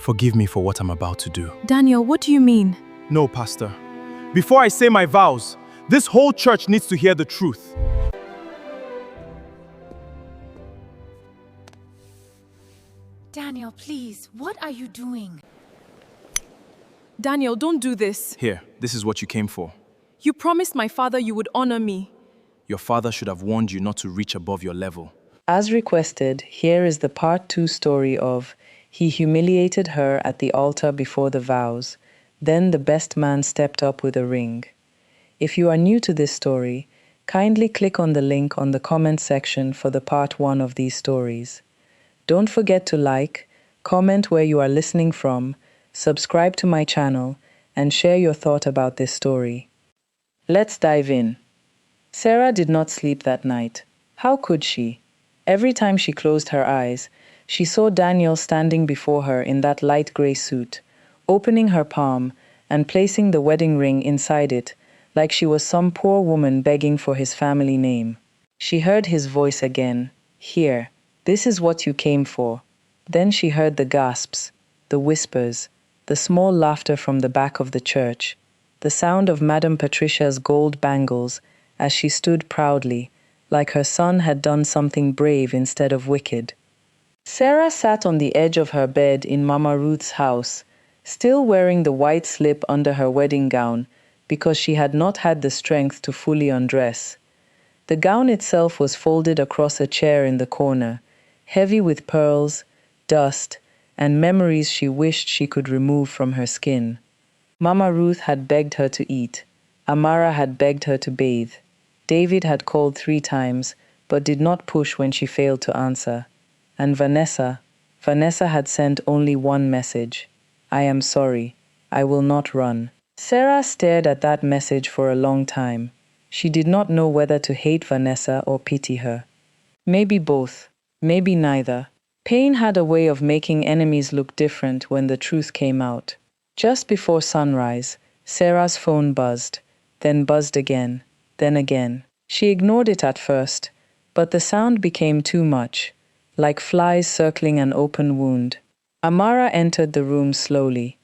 Forgive me for what I'm about to do. Daniel, what do you mean? No, Pastor. Before I say my vows, this whole church needs to hear the truth. Daniel, please, what are you doing? Daniel, don't do this. Here, this is what you came for. You promised my father you would honor me. Your father should have warned you not to reach above your level. As requested, here is the part 2 story of He humiliated her at the altar before the vows. Then the best man stepped up with a ring. If you are new to this story, kindly click on the link on the comment section for the part 1 of these stories. Don't forget to like, comment where you are listening from, subscribe to my channel, and share your thought about this story. Let's dive in. Sarah did not sleep that night. How could she? Every time she closed her eyes, she saw Daniel standing before her in that light gray suit, opening her palm and placing the wedding ring inside it, like she was some poor woman begging for his family name. She heard his voice again. Here, this is what you came for. Then she heard the gasps, the whispers, the small laughter from the back of the church, the sound of Madame Patricia's gold bangles as she stood proudly, like her son had done something brave instead of wicked. Sarah sat on the edge of her bed in Mama Ruth's house, still wearing the white slip under her wedding gown because she had not had the strength to fully undress. The gown itself was folded across a chair in the corner, heavy with pearls, dust, and memories she wished she could remove from her skin. Mama Ruth had begged her to eat. Amara had begged her to bathe. David had called 3 times, but did not push when she failed to answer. And Vanessa had sent only one message. I am sorry. I will not run. Sarah stared at that message for a long time. She did not know whether to hate Vanessa or pity her. Maybe both. Maybe neither. Pain had a way of making enemies look different when the truth came out. Just before sunrise, Sarah's phone buzzed, then buzzed again, then again. She ignored it at first, but the sound became too much, like flies circling an open wound. Amara entered the room slowly.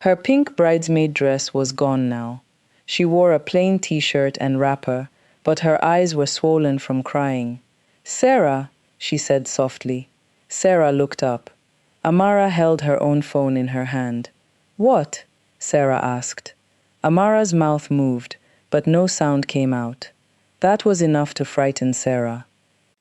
Her pink bridesmaid dress was gone now. She wore a plain t-shirt and wrapper, but her eyes were swollen from crying. Sarah, she said softly. Sarah looked up. Amara held her own phone in her hand. What? Sarah asked. Amara's mouth moved, but no sound came out. That was enough to frighten Sarah.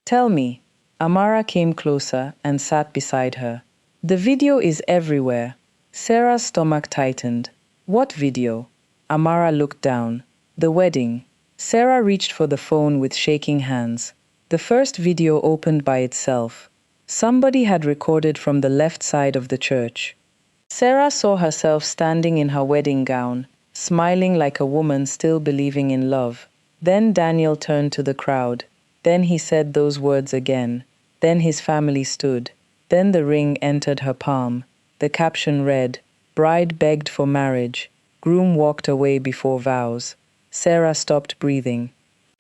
Tell me. Amara came closer and sat beside her. The video is everywhere. Sarah's stomach tightened. What video? Amara looked down. The wedding. Sarah reached for the phone with shaking hands. The first video opened by itself. Somebody had recorded from the left side of the church. Sarah saw herself standing in her wedding gown, smiling like a woman still believing in love. Then Daniel turned to the crowd. Then he said those words again. Then his family stood. Then the ring entered her palm. The caption read, "Bride begged for marriage. Groom walked away before vows." Sarah stopped breathing.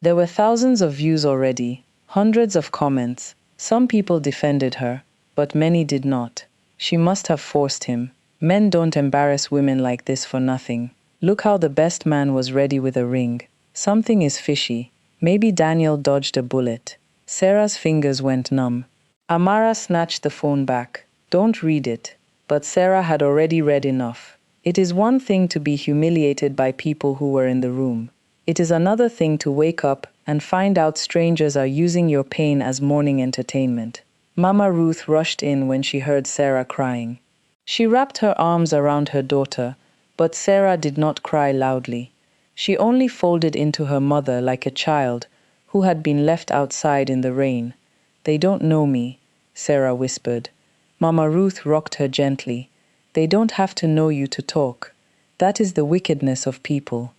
There were thousands of views already, hundreds of comments. Some people defended her, but many did not. She must have forced him. Men don't embarrass women like this for nothing. Look how the best man was ready with a ring. Something is fishy. Maybe Daniel dodged a bullet. Sarah's fingers went numb. Amara snatched the phone back. Don't read it. But Sarah had already read enough. It is one thing to be humiliated by people who were in the room. It is another thing to wake up and find out strangers are using your pain as morning entertainment. Mama Ruth rushed in when she heard Sarah crying. She wrapped her arms around her daughter, but Sarah did not cry loudly. She only folded into her mother like a child who had been left outside in the rain. They don't know me, Sarah whispered. Mama Ruth rocked her gently. They don't have to know you to talk. That is the wickedness of people.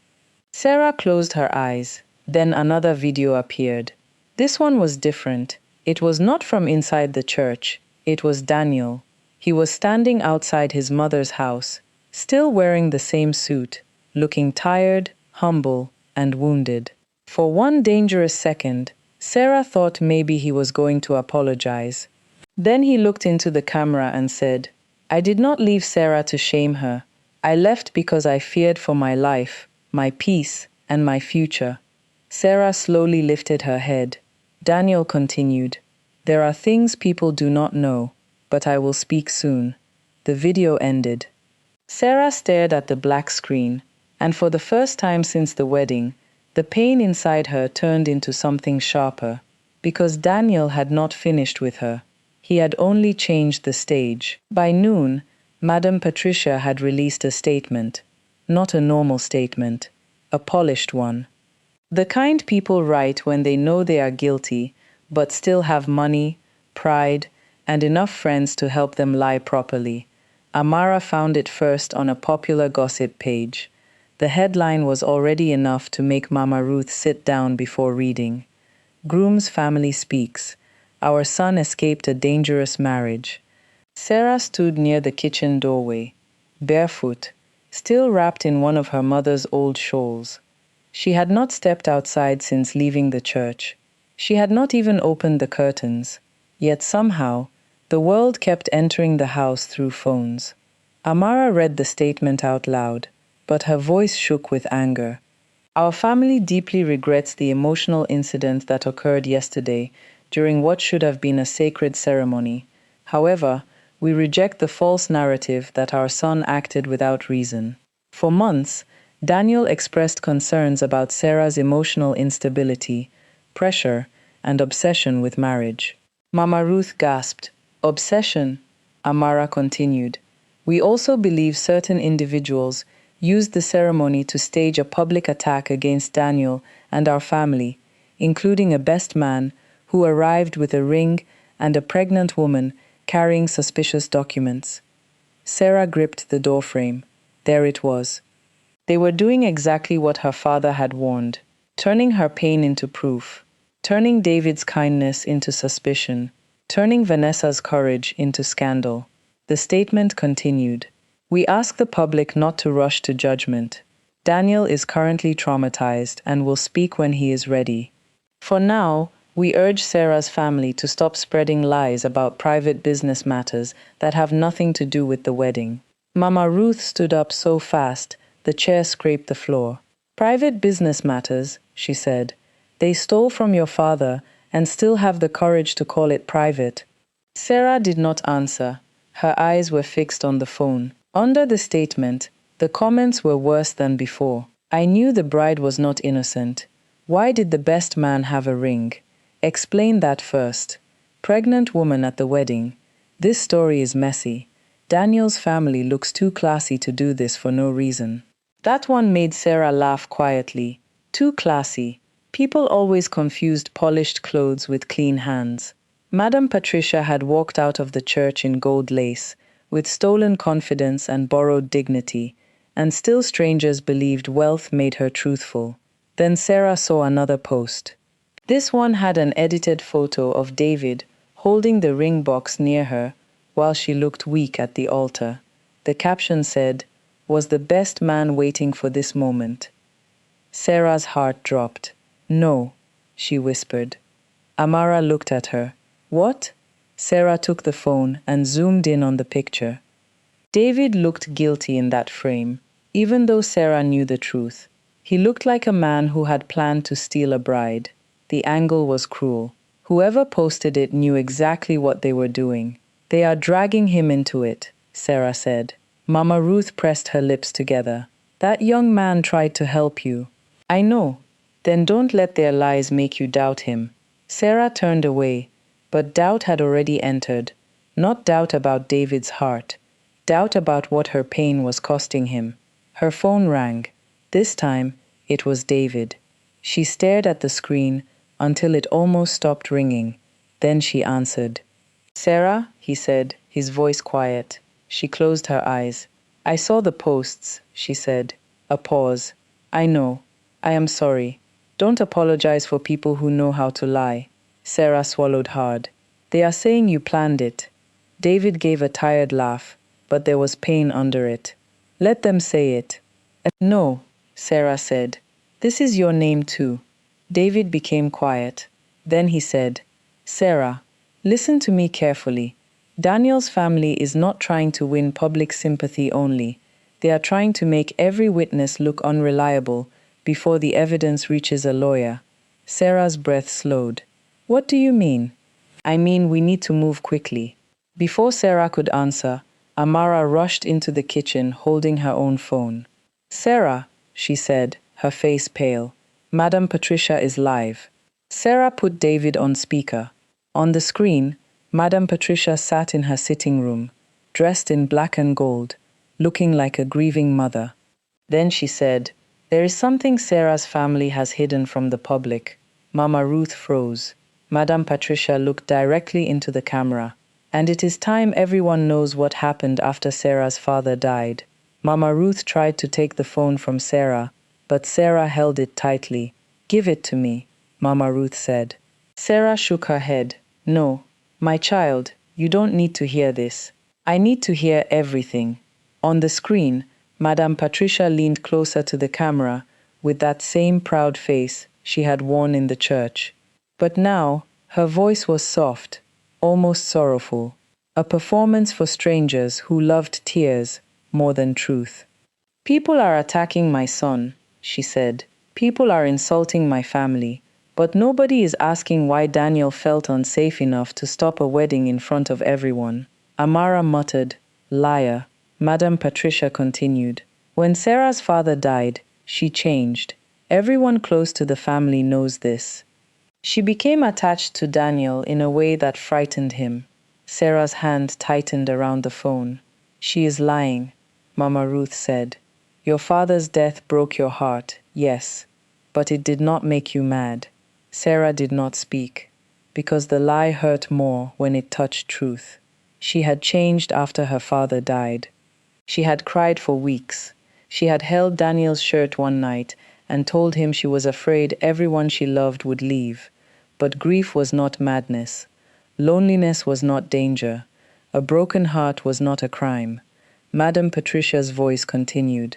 Sarah closed her eyes. Then another video appeared. This one was different. It was not from inside the church. It was Daniel. He was standing outside his mother's house, still wearing the same suit, looking tired, humble, and wounded. For one dangerous second, Sarah thought maybe he was going to apologize. Then he looked into the camera and said, I did not leave Sarah to shame her. I left because I feared for my life, my peace, and my future. Sarah slowly lifted her head. Daniel continued, "There are things people do not know, but I will speak soon." The video ended. Sarah stared at the black screen, and for the first time since the wedding, the pain inside her turned into something sharper, because Daniel had not finished with her. He had only changed the stage. By noon, Madame Patricia had released a statement, not a normal statement, a polished one. The kind people write when they know they are guilty, but still have money, pride, and enough friends to help them lie properly. Amara found it first on a popular gossip page. The headline was already enough to make Mama Ruth sit down before reading. Groom's family speaks. Our son escaped a dangerous marriage. Sarah stood near the kitchen doorway, barefoot, still wrapped in one of her mother's old shawls. She had not stepped outside since leaving the church. She had not even opened the curtains. Yet somehow, the world kept entering the house through phones. Amara read the statement out loud, but her voice shook with anger. Our family deeply regrets the emotional incident that occurred yesterday during what should have been a sacred ceremony. However, we reject the false narrative that our son acted without reason. For months, Daniel expressed concerns about Sarah's emotional instability, pressure, and obsession with marriage. Mama Ruth gasped. "Obsession?" Amara continued. "We also believe certain individuals used the ceremony to stage a public attack against Daniel and our family, including a best man who arrived with a ring and a pregnant woman carrying suspicious documents." Sarah gripped the doorframe. There it was. They were doing exactly what her father had warned, turning her pain into proof, turning David's kindness into suspicion, turning Vanessa's courage into scandal. The statement continued. "We ask the public not to rush to judgment. Daniel is currently traumatized and will speak when he is ready. For now, we urge Sarah's family to stop spreading lies about private business matters that have nothing to do with the wedding." Mama Ruth stood up so fast, the chair scraped the floor. "Private business matters," she said. "They stole from your father and still have the courage to call it private." Sarah did not answer. Her eyes were fixed on the phone. Under the statement, the comments were worse than before. "I knew the bride was not innocent. Why did the best man have a ring? Explain that first. Pregnant woman at the wedding. This story is messy. Daniel's family looks too classy to do this for no reason." That one made Sarah laugh quietly. Too classy. People always confused polished clothes with clean hands. Madame Patricia had walked out of the church in gold lace, with stolen confidence and borrowed dignity, and still strangers believed wealth made her truthful. Then Sarah saw another post. This one had an edited photo of David holding the ring box near her while she looked weak at the altar. The caption said, "Was the best man waiting for this moment?" Sarah's heart dropped. "No," she whispered. Amara looked at her. "What?" Sarah took the phone and zoomed in on the picture. David looked guilty in that frame, even though Sarah knew the truth. He looked like a man who had planned to steal a bride. The angle was cruel. Whoever posted it knew exactly what they were doing. "They are dragging him into it," Sarah said. Mama Ruth pressed her lips together. "That young man tried to help you." "I know. Then don't let their lies make you doubt him." Sarah turned away, but doubt had already entered. Not doubt about David's heart. Doubt about what her pain was costing him. Her phone rang. This time, it was David. She stared at the screen until it almost stopped ringing. Then she answered. "Sarah," he said, his voice quiet. She closed her eyes. "I saw the posts," she said. A pause. "I know. I am sorry. Don't apologize for people who know how to lie." Sarah swallowed hard. "They are saying you planned it." David gave a tired laugh, but there was pain under it. "Let them say it." "No," Sarah said. "This is your name too." David became quiet. Then he said, "Sarah, listen to me carefully. Daniel's family is not trying to win public sympathy only. They are trying to make every witness look unreliable before the evidence reaches a lawyer. Sarah's breath slowed. What do you mean? I mean, we need to move quickly. Before Sarah could answer, Amara rushed into the kitchen holding her own phone. Sarah, she said, her face pale. Madam Patricia is live. Sarah put David on speaker. On the screen, Madam Patricia sat in her sitting room, dressed in black and gold, looking like a grieving mother. Then she said, "There is something Sarah's family has hidden from the public." Mama Ruth froze. Madam Patricia looked directly into the camera. "And it is time everyone knows what happened after Sarah's father died." Mama Ruth tried to take the phone from Sarah, but Sarah held it tightly. "Give it to me," Mama Ruth said. Sarah shook her head. "No, my child, you don't need to hear this. I need to hear everything." On the screen, Madame Patricia leaned closer to the camera with that same proud face she had worn in the church. But now, her voice was soft, almost sorrowful, a performance for strangers who loved tears more than truth. "People are attacking my son," she said. "People are insulting my family. But nobody is asking why Daniel felt unsafe enough to stop a wedding in front of everyone." Amara muttered, "Liar." Madame Patricia continued, "When Sarah's father died, she changed. Everyone close to the family knows this. She became attached to Daniel in a way that frightened him." Sarah's hand tightened around the phone. "She is lying," Mama Ruth said. "Your father's death broke your heart, yes, but it did not make you mad." Sarah did not speak, because the lie hurt more when it touched truth. She had changed after her father died. She had cried for weeks. She had held Daniel's shirt one night and told him she was afraid everyone she loved would leave. But grief was not madness. Loneliness was not danger. A broken heart was not a crime. Madame Patricia's voice continued.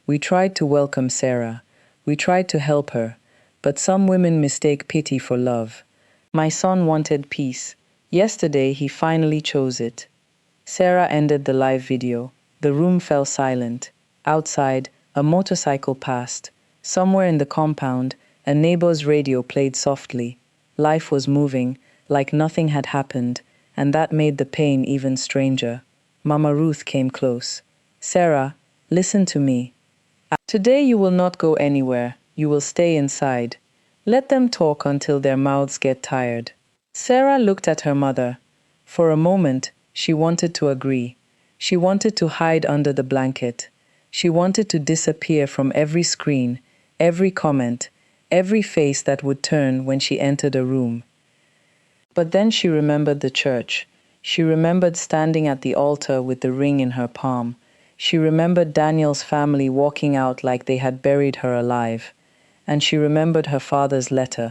"We tried to welcome Sarah. We tried to help her. But some women mistake pity for love. My son wanted peace. Yesterday he finally chose it." Sarah ended the live video. The room fell silent. Outside, a motorcycle passed. Somewhere in the compound, a neighbor's radio played softly. Life was moving, like nothing had happened, and that made the pain even stranger. Mama Ruth came close. "Sarah, listen to me. Today you will not go anywhere. You will stay inside. Let them talk until their mouths get tired." Sarah looked at her mother. For a moment, she wanted to agree. She wanted to hide under the blanket. She wanted to disappear from every screen, every comment, every face that would turn when she entered a room. But then she remembered the church. She remembered standing at the altar with the ring in her palm. She remembered Daniel's family walking out like they had buried her alive. And she remembered her father's letter.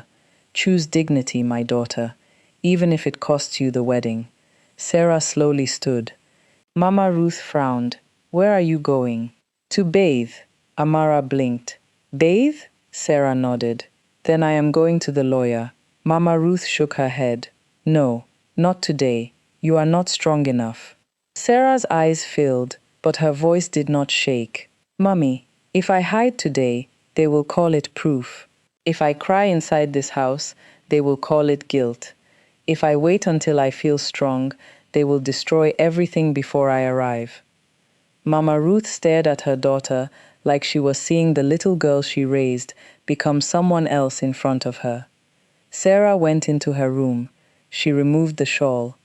"Choose dignity, my daughter, even if it costs you the wedding." Sarah slowly stood. Mama Ruth frowned. "Where are you going?" "To bathe." Amara blinked. "Bathe?" Sarah nodded. "Then I am going to the lawyer." Mama Ruth shook her head. "No, not today. You are not strong enough." Sarah's eyes filled, but her voice did not shake. "Mummy, if I hide today, they will call it proof. If I cry inside this house, they will call it guilt. If I wait until I feel strong, they will destroy everything before I arrive." Mama Ruth stared at her daughter like she was seeing the little girl she raised become someone else in front of her. Sarah went into her room. She removed the shawl.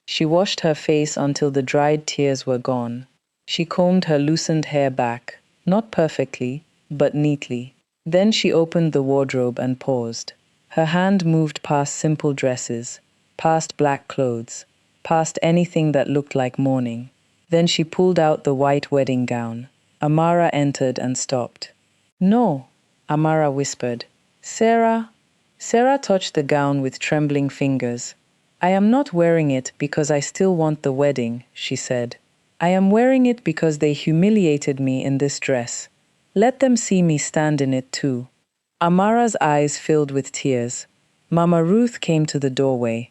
She washed her face until the dried tears were gone. She combed her loosened hair back, not perfectly, but neatly. Then she opened the wardrobe and paused. Her hand moved past simple dresses, past black clothes, past anything that looked like mourning. Then she pulled out the white wedding gown. Amara entered and stopped. "No," Amara whispered. "Sarah." Sarah touched the gown with trembling fingers. "I am not wearing it because I still want the wedding," she said. "I am wearing it because they humiliated me in this dress. Let them see me stand in it too." Amara's eyes filled with tears. Mama Ruth came to the doorway.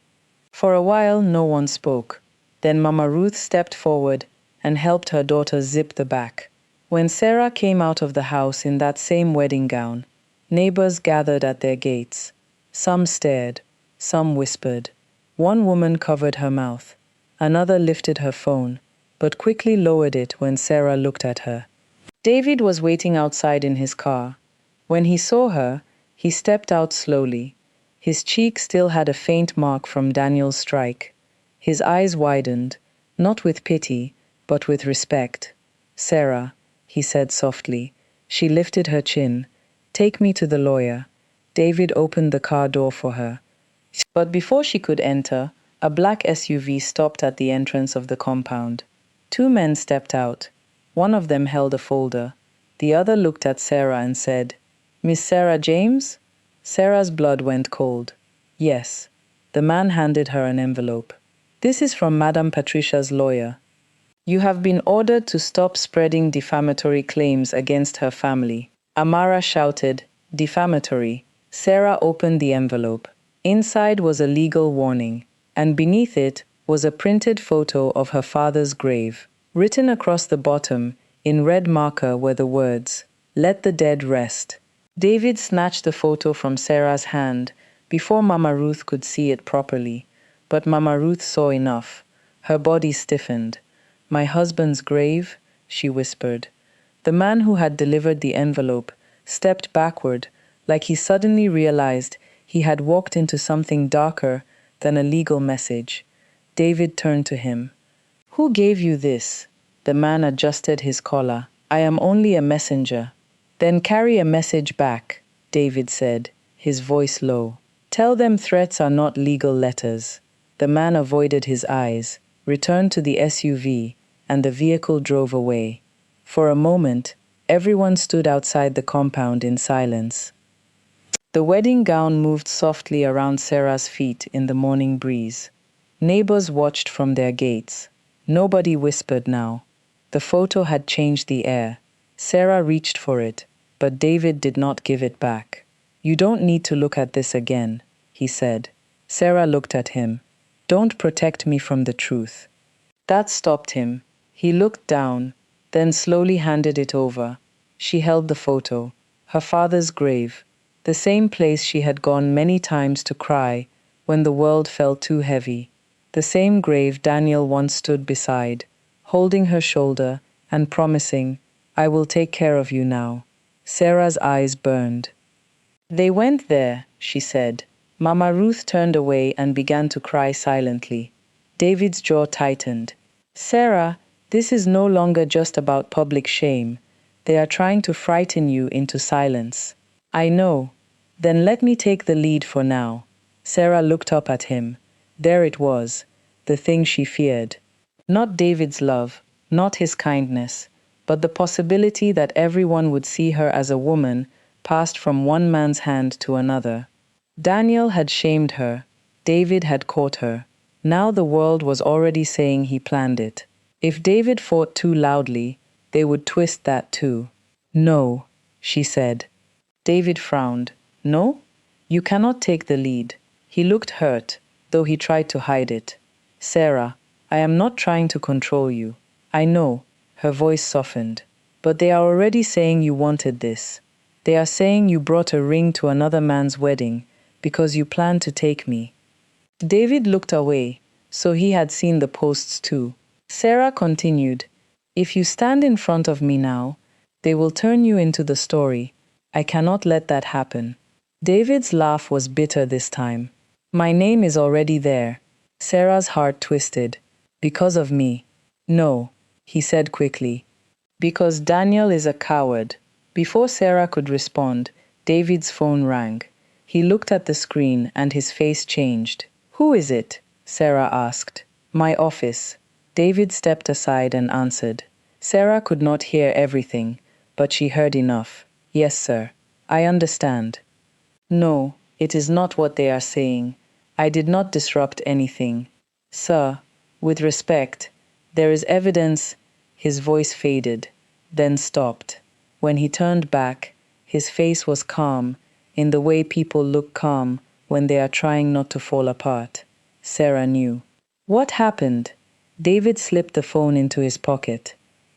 For a while, no one spoke. Then Mama Ruth stepped forward and helped her daughter zip the back. When Sarah came out of the house in that same wedding gown, neighbors gathered at their gates. Some stared, some whispered. One woman covered her mouth. Another lifted her phone, but quickly lowered it when Sarah looked at her. David was waiting outside in his car. When he saw her, he stepped out slowly. His cheek still had a faint mark from Daniel's strike. His eyes widened, not with pity, but with respect. "Sarah," he said softly. She lifted her chin. "Take me to the lawyer." David opened the car door for her. But before she could enter, a black SUV stopped at the entrance of the compound. Two men stepped out. One of them held a folder. The other looked at Sarah and said, "Miss Sarah James?" Sarah's blood went cold. "Yes." The man handed her an envelope. "This is from Madame Patricia's lawyer. You have been ordered to stop spreading defamatory claims against her family." Amara shouted, "Defamatory." Sarah opened the envelope. Inside was a legal warning, and beneath it was a printed photo of her father's grave. Written across the bottom, in red marker, were the words, "Let the dead rest." David snatched the photo from Sarah's hand before Mama Ruth could see it properly, but Mama Ruth saw enough. Her body stiffened. "My husband's grave," she whispered. The man who had delivered the envelope stepped backward, like he suddenly realized he had walked into something darker than a legal message. David turned to him. "Who gave you this?" The man adjusted his collar. "I am only a messenger." "Then carry a message back," David said, his voice low. "Tell them threats are not legal letters." The man avoided his eyes, returned to the SUV, and the vehicle drove away. For a moment, everyone stood outside the compound in silence. The wedding gown moved softly around Sarah's feet in the morning breeze. Neighbors watched from their gates. Nobody whispered now. The photo had changed the air. Sarah reached for it, but David did not give it back. "You don't need to look at this again," he said. Sarah looked at him. "Don't protect me from the truth." That stopped him. He looked down, then slowly handed it over. She held the photo. Her father's grave. The same place she had gone many times to cry when the world felt too heavy. The same grave Daniel once stood beside, holding her shoulder and promising, "I will take care of you now." Sarah's eyes burned. "They went there," she said. Mama Ruth turned away and began to cry silently. David's jaw tightened. "Sarah, this is no longer just about public shame. They are trying to frighten you into silence." "I know. Then let me take the lead for now." Sarah looked up at him. There it was, the thing she feared. Not David's love, not his kindness, but the possibility that everyone would see her as a woman passed from one man's hand to another. Daniel had shamed her. David had caught her. Now the world was already saying he planned it. If David fought too loudly, they would twist that too. "No," she said. David frowned. "No? You cannot take the lead." He looked hurt, though he tried to hide it. "Sarah, I am not trying to control you. I know," her voice softened. "But they are already saying you wanted this. They are saying you brought a ring to another man's wedding because you planned to take me." David looked away, so he had seen the posts too. Sarah continued, "If you stand in front of me now, they will turn you into the story. I cannot let that happen." David's laugh was bitter this time. "My name is already there." Sarah's heart twisted. "Because of me." "No," he said quickly. "Because Daniel is a coward." Before Sarah could respond, David's phone rang. He looked at the screen and his face changed. "Who is it?" Sarah asked. "My office." David stepped aside and answered. Sarah could not hear everything, but she heard enough. "Yes, sir. I understand." "No, it is not what they are saying. I did not disrupt anything. Sir, with respect, there is evidence." His voice faded, then stopped. When he turned back, his face was calm, in the way people look calm when they are trying not to fall apart. Sarah knew. "What happened?" David slipped the phone into his pocket.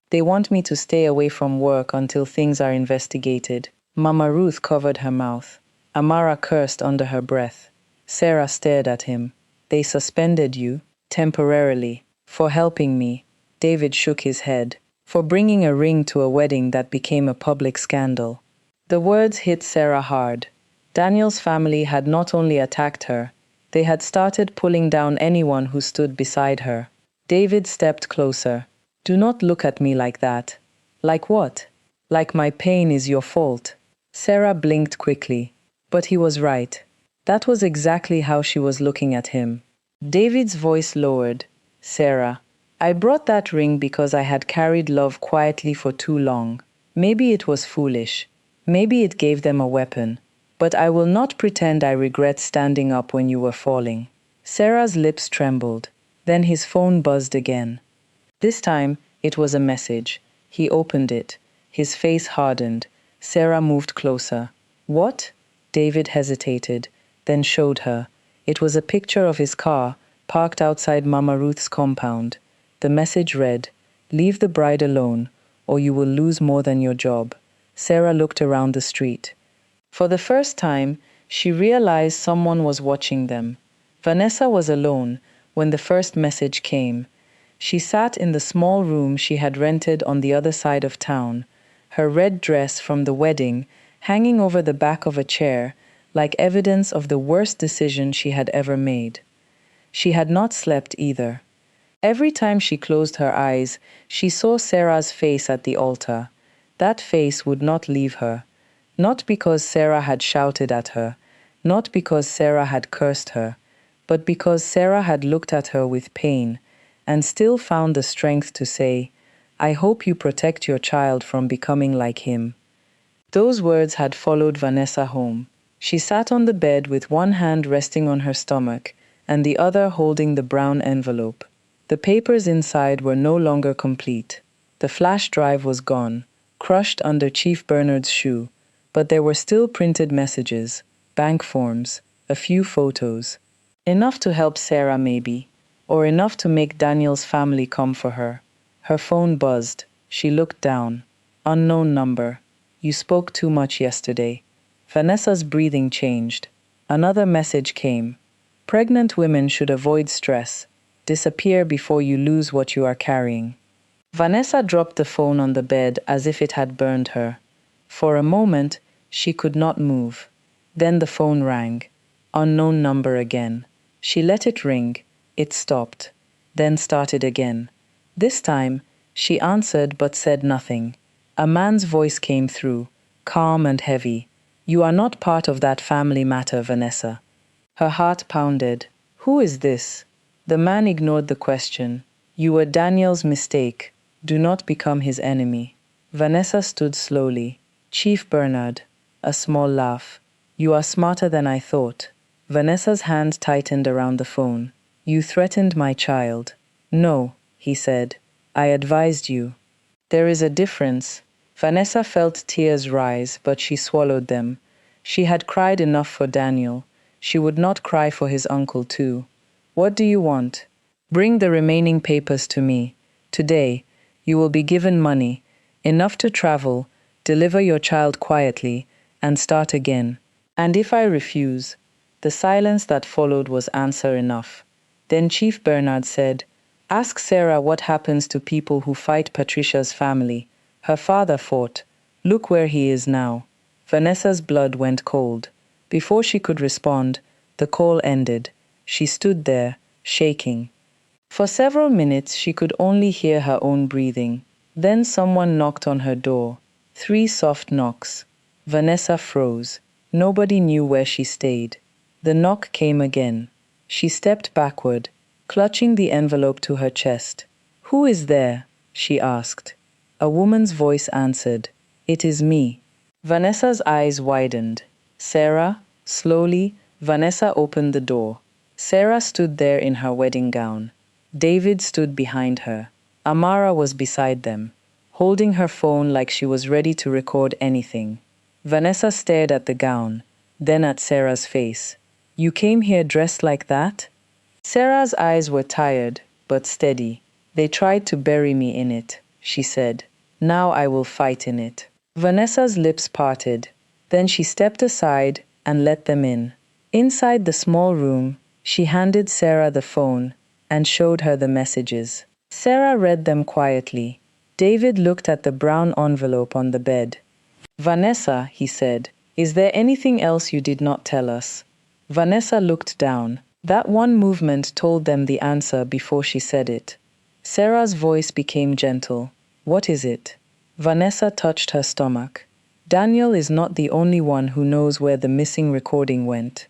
They want me to stay away from work until things are investigated. Mama Ruth covered her mouth. Amara cursed under her breath. Sarah stared at him. They suspended you, temporarily, for helping me. David shook his head. For bringing a ring to a wedding that became a public scandal. The words hit Sarah hard. Daniel's family had not only attacked her, they had started pulling down anyone who stood beside her. David stepped closer. Do not look at me like that. Like what? Like my pain is your fault. Sarah blinked quickly. But he was right. That was exactly how she was looking at him. David's voice lowered. Sarah, I brought that ring because I had carried love quietly for too long. Maybe it was foolish. Maybe it gave them a weapon. But I will not pretend I regret standing up when you were falling. Sarah's lips trembled. Then his phone buzzed again. This time, it was a message. He opened it. His face hardened. Sarah moved closer. What? David hesitated, then showed her. It was a picture of his car, parked outside Mama Ruth's compound. The message read, Leave the bride alone, or you will lose more than your job. Sarah looked around the street. For the first time, she realized someone was watching them. Vanessa was alone when the first message came. She sat in the small room she had rented on the other side of town, her red dress from the wedding hanging over the back of a chair, like evidence of the worst decision she had ever made. She had not slept either. Every time she closed her eyes, she saw Sarah's face at the altar. That face would not leave her. Not because Sarah had shouted at her, not because Sarah had cursed her, but because Sarah had looked at her with pain and still found the strength to say, I hope you protect your child from becoming like him. Those words had followed Vanessa home. She sat on the bed with one hand resting on her stomach and the other holding the brown envelope. The papers inside were no longer complete. The flash drive was gone, crushed under Chief Bernard's shoe, but there were still printed messages, bank forms, a few photos. Enough to help Sarah maybe, or enough to make Daniel's family come for her. Her phone buzzed. She looked down. Unknown number. You spoke too much yesterday. Vanessa's breathing changed. Another message came. Pregnant women should avoid stress. Disappear before you lose what you are carrying. Vanessa dropped the phone on the bed as if it had burned her. For a moment, she could not move. Then the phone rang. Unknown number again. She let it ring. It stopped. Then started again. This time, she answered but said nothing. A man's voice came through, calm and heavy. You are not part of that family matter, Vanessa. Her heart pounded. Who is this? The man ignored the question. You were Daniel's mistake. Do not become his enemy. Vanessa stood slowly. Chief Bernard. A small laugh. You are smarter than I thought. Vanessa's hand tightened around the phone. You threatened my child. No, he said. I advised you. There is a difference. Vanessa felt tears rise, but she swallowed them. She had cried enough for Daniel. She would not cry for his uncle too. What do you want? Bring the remaining papers to me. Today, you will be given money, enough to travel, deliver your child quietly, and start again. And if I refuse, the silence that followed was answer enough. Then Chief Bernard said, Ask Sarah what happens to people who fight Patricia's family. Her father fought. Look where he is now. Vanessa's blood went cold. Before she could respond, the call ended. She stood there, shaking. For several minutes, she could only hear her own breathing. Then someone knocked on her door. 3 soft knocks. Vanessa froze. Nobody knew where she stayed. The knock came again. She stepped backward, clutching the envelope to her chest. Who is there? She asked. A woman's voice answered. It is me. Vanessa's eyes widened. Sarah? Slowly, Vanessa opened the door. Sarah stood there in her wedding gown. David stood behind her. Amara was beside them, holding her phone like she was ready to record anything. Vanessa stared at the gown, then at Sarah's face. You came here dressed like that? Sarah's eyes were tired, but steady. They tried to bury me in it, she said. Now I will fight in it. Vanessa's lips parted. Then she stepped aside and let them in. Inside the small room, she handed Sarah the phone and showed her the messages. Sarah read them quietly. David looked at the brown envelope on the bed. Vanessa, he said, is there anything else you did not tell us? Vanessa looked down. That one movement told them the answer before she said it. Sarah's voice became gentle. What is it? Vanessa touched her stomach. Daniel is not the only one who knows where the missing recording went.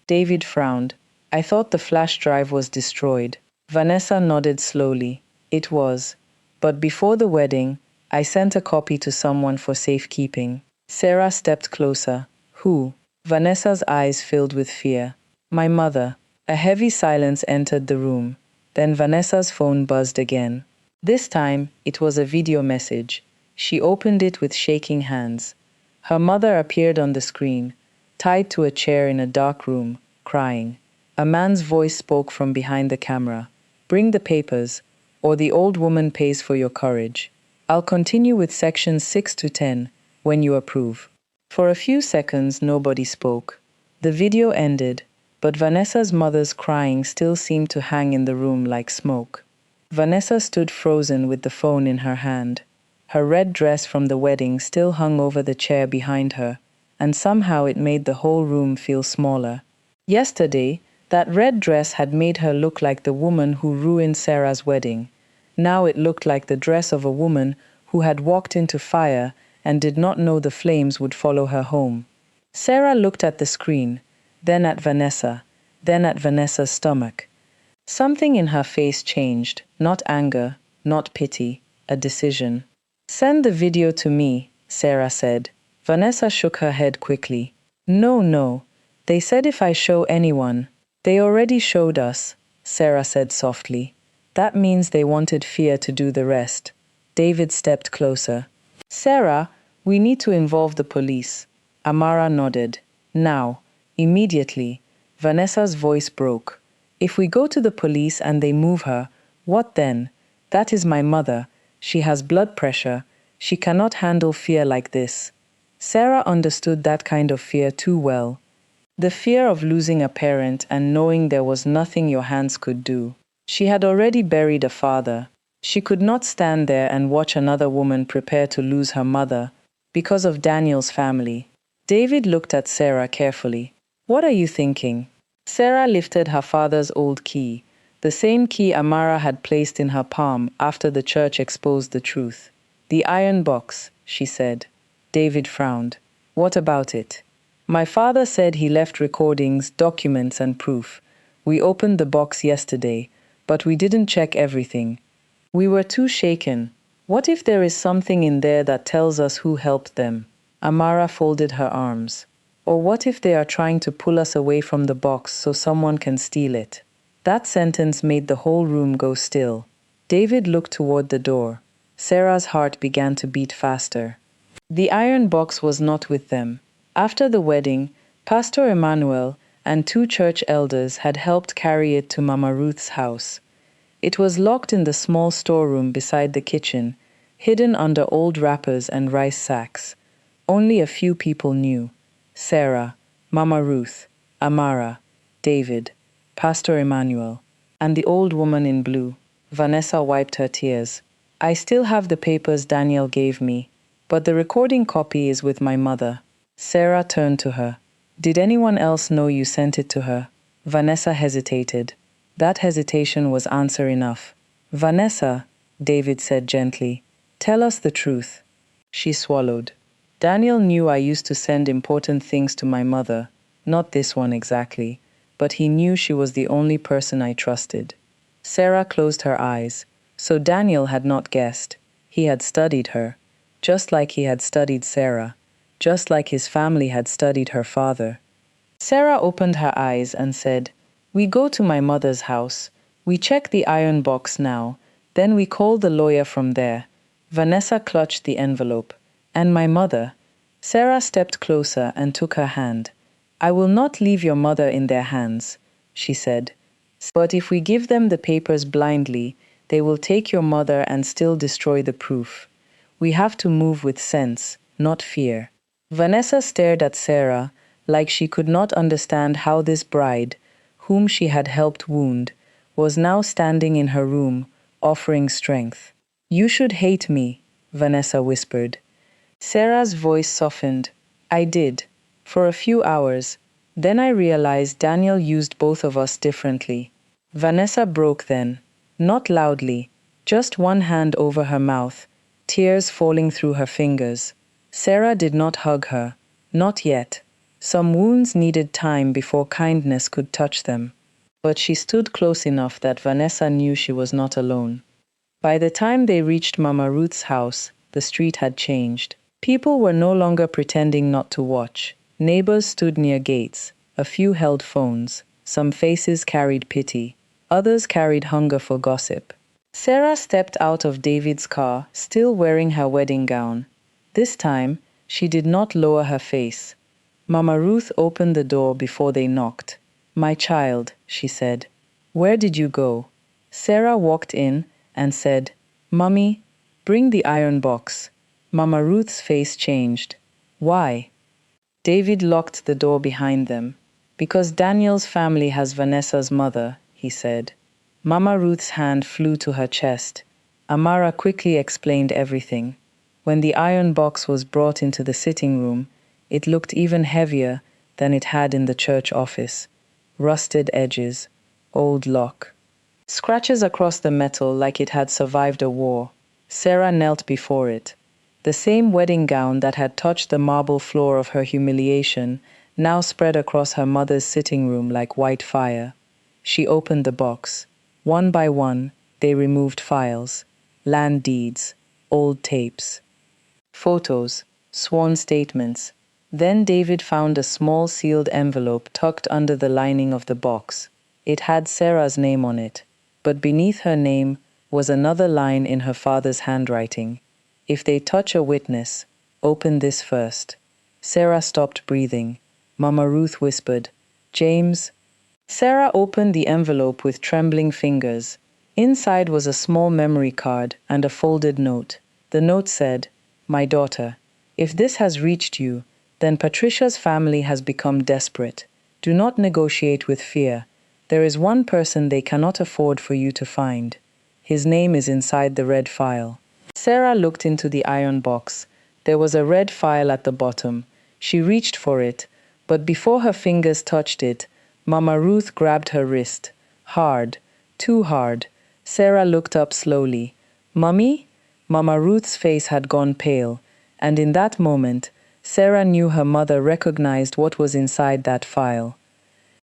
David frowned. I thought the flash drive was destroyed. Vanessa nodded slowly. It was. But before the wedding, I sent a copy to someone for safekeeping. Sarah stepped closer. Who? Vanessa's eyes filled with fear. My mother. A heavy silence entered the room. Then Vanessa's phone buzzed again. This time, it was a video message. She opened it with shaking hands. Her mother appeared on the screen, tied to a chair in a dark room, crying. A man's voice spoke from behind the camera. Bring the papers, or the old woman pays for your courage. I'll continue with sections 6 to 10 when you approve. For a few seconds, nobody spoke. The video ended, but Vanessa's mother's crying still seemed to hang in the room like smoke. Vanessa stood frozen with the phone in her hand. Her red dress from the wedding still hung over the chair behind her, and somehow it made the whole room feel smaller. Yesterday, that red dress had made her look like the woman who ruined Sarah's wedding. Now it looked like the dress of a woman who had walked into fire and did not know the flames would follow her home. Sarah looked at the screen, then at Vanessa, then at Vanessa's stomach. Something in her face changed, not anger, not pity, a decision. Send the video to me, Sarah said. Vanessa shook her head quickly. No. They said if I show anyone. They already showed us, Sarah said softly. That means they wanted fear to do the rest. David stepped closer. Sarah, we need to involve the police. Amara nodded. Now, immediately. Vanessa's voice broke. If we go to the police and they move her, what then? That is my mother. She has blood pressure. She cannot handle fear like this. Sarah understood that kind of fear too well. The fear of losing a parent and knowing there was nothing your hands could do. She had already buried a father. She could not stand there and watch another woman prepare to lose her mother because of Daniel's family. David looked at Sarah carefully. What are you thinking? Sarah lifted her father's old key, the same key Amara had placed in her palm after the church exposed the truth. The iron box, she said. David frowned. What about it? My father said he left recordings, documents, and proof. We opened the box yesterday, but we didn't check everything. We were too shaken. What if there is something in there that tells us who helped them? Amara folded her arms. Or what if they are trying to pull us away from the box so someone can steal it? That sentence made the whole room go still. David looked toward the door. Sarah's heart began to beat faster. The iron box was not with them. After the wedding, Pastor Emmanuel and 2 church elders had helped carry it to Mama Ruth's house. It was locked in the small storeroom beside the kitchen, hidden under old wrappers and rice sacks. Only a few people knew. Sarah, Mama Ruth, Amara, David, Pastor Emmanuel, and the old woman in blue. Vanessa wiped her tears. I still have the papers Daniel gave me, but the recording copy is with my mother. Sarah turned to her. Did anyone else know you sent it to her? Vanessa hesitated. That hesitation was answer enough. Vanessa, David said gently, tell us the truth. She swallowed. Daniel knew I used to send important things to my mother, not this one exactly, but he knew she was the only person I trusted. Sarah closed her eyes. So Daniel had not guessed. He had studied her, just like he had studied Sarah, just like his family had studied her father. Sarah opened her eyes and said, We go to my mother's house. We check the iron box now. Then we call the lawyer from there. Vanessa clutched the envelope. And my mother. Sarah stepped closer and took her hand. I will not leave your mother in their hands, she said. But if we give them the papers blindly, They will take your mother and still destroy the proof. We have to move with sense, not fear. Vanessa stared at Sarah like she could not understand how this bride, whom she had helped wound, was now standing in her room, offering strength. You should hate me, Vanessa whispered. Sarah's voice softened. I did, for a few hours. Then I realized Daniel used both of us differently. Vanessa broke then, not loudly, just one hand over her mouth, tears falling through her fingers. Sarah did not hug her, not yet. Some wounds needed time before kindness could touch them. But she stood close enough that Vanessa knew she was not alone. By the time they reached Mama Ruth's house, the street had changed. People were no longer pretending not to watch. Neighbors stood near gates. A few held phones. Some faces carried pity. Others carried hunger for gossip. Sarah stepped out of David's car, still wearing her wedding gown. This time, she did not lower her face. Mama Ruth opened the door before they knocked. My child, she said, where did you go? Sarah walked in and said, Mummy, bring the iron box. Mama Ruth's face changed. Why? David locked the door behind them. Because Daniel's family has Vanessa's mother, he said. Mama Ruth's hand flew to her chest. Amara quickly explained everything. When the iron box was brought into the sitting room, it looked even heavier than it had in the church office. Rusted edges, old lock. Scratches across the metal like it had survived a war. Sarah knelt before it. The same wedding gown that had touched the marble floor of her humiliation now spread across her mother's sitting room like white fire. She opened the box. One by one, they removed files, land deeds, old tapes, photos, sworn statements. Then David found a small sealed envelope tucked under the lining of the box. It had Sarah's name on it, but beneath her name was another line in her father's handwriting. If they touch a witness, open this first. Sarah stopped breathing. Mama Ruth whispered, James. Sarah opened the envelope with trembling fingers. Inside was a small memory card and a folded note. The note said, My daughter, if this has reached you, then Patricia's family has become desperate. Do not negotiate with fear. There is one person they cannot afford for you to find. His name is inside the red file. Sarah looked into the iron box. There was a red file at the bottom. She reached for it, but before her fingers touched it, Mama Ruth grabbed her wrist. Hard, too hard. Sarah looked up slowly. Mummy? Mama Ruth's face had gone pale, and in that moment, Sarah knew her mother recognized what was inside that file.